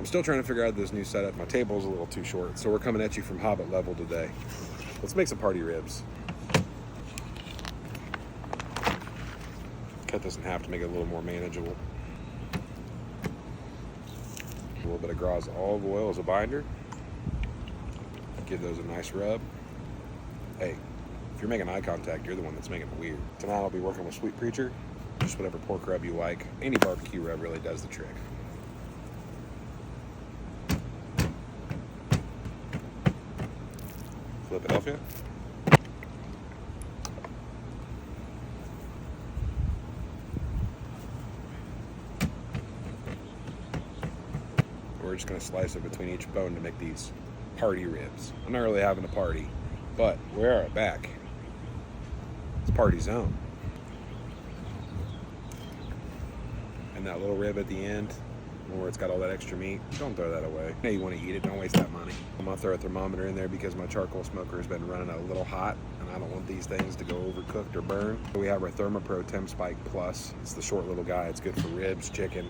I'm still trying to figure out this new setup. My table's a little too short, so we're coming at you from Hobbit level today. Let's make some party ribs. Cut this in half to make it a little more manageable. A little bit of Gras olive oil as a binder. Give those a nice rub. Hey, if you're making eye contact, you're the one that's making it weird. Tonight I'll be working with Sweet Preacher. Just whatever pork rub you like. Any barbecue rub really does the trick. Philadelphia. We're just gonna slice it between each bone to make these party ribs. I'm not really having a party, but we're back. It's party zone. And that little rib at the end, where it's got all that extra meat, don't throw that away. Now you want to eat it, don't waste that money. I'm gonna throw a thermometer in there because my charcoal smoker has been running a little hot, and I don't want these things to go overcooked or burn. We have our ThermoPro Temp Spike Plus. It's the short little guy. It's good for ribs, chicken,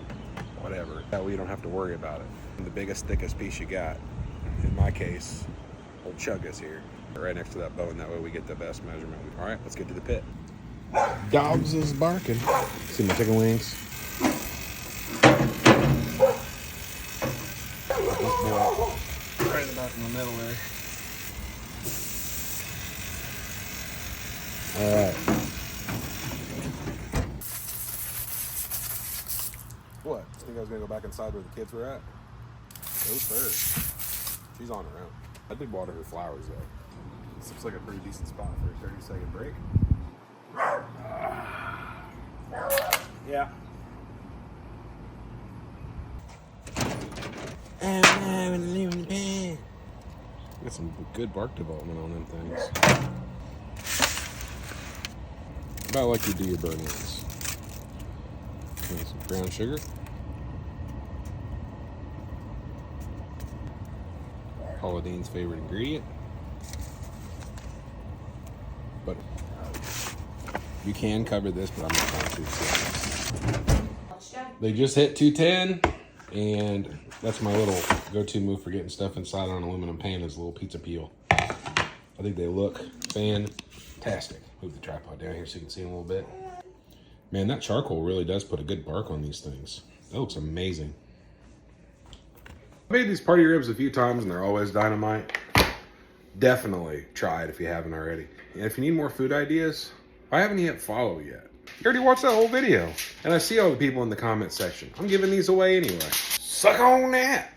whatever. That way you don't have to worry about it. And the biggest, thickest piece you got. In my case, old Chugga's here, right next to that bone. That way we get the best measurement. All right, let's get to the pit. Dogs is barking. See my chicken wings? Right about in the middle there. All right. What? You think I was gonna go back inside where the kids were at? No, sir. She's on her own. I did water her flowers though. This looks like a pretty decent spot for a 30-second break. Yeah. Got some good bark development on them things. About like you do your burn ends. Some brown sugar. Paula Deen's favorite ingredient. Butter. You can cover this, but I'm not going to. They just hit 210, and that's my little go-to move for getting stuff inside on an aluminum pan is a little pizza peel. I think they look fantastic. Move the tripod down here so you can see them a little bit. Man, that charcoal really does put a good bark on these things. That looks amazing. I've made these party ribs a few times and they're always dynamite. Definitely try it if you haven't already. And if you need more food ideas, I haven't hit follow yet. You already watched that whole video. And I see all the people in the comment section. I'm giving these away anyway. Suck on that.